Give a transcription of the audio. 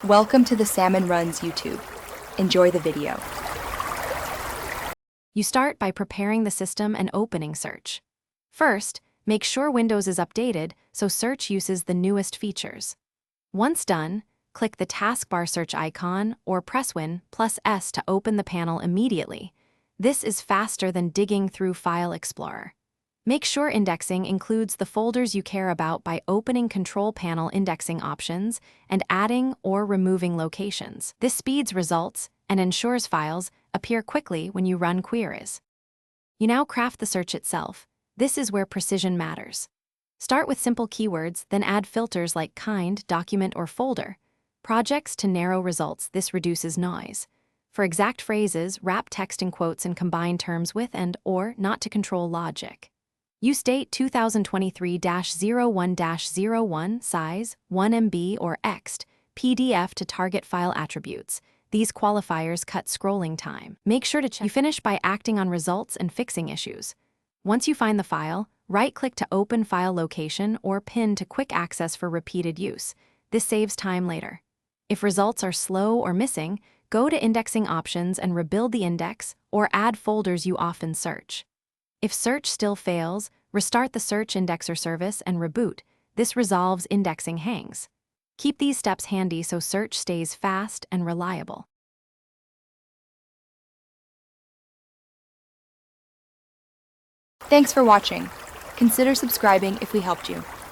Welcome to the Salmon Runs YouTube. Enjoy the video. You start by preparing the system and opening Search. First, make sure Windows is updated so Search uses the newest features. Once done, click the taskbar search icon or press Win+S to open the panel immediately. This is faster than digging through File Explorer. Make sure indexing includes the folders you care about by opening Control Panel indexing options and adding or removing locations. This speeds results and ensures files appear quickly when you run queries. You now craft the search itself. This is where precision matters. Start with simple keywords, then add filters like kind, document, or folder. Projects to narrow results. This reduces noise. For exact phrases, wrap text in quotes and combine terms with and or not to control logic. Use date 2023-01-01, size 1 MB or ext, PDF to target file attributes. These qualifiers cut scrolling time. Make sure to check. You finish by acting on results and fixing issues. Once you find the file, right-click to open file location or pin to quick access for repeated use. This saves time later. If results are slow or missing, go to indexing options and rebuild the index or add folders you often search. If search still fails, restart the search indexer service and reboot. This resolves indexing hangs. Keep these steps handy so search stays fast and reliable. Thanks for watching. Consider subscribing if we helped you.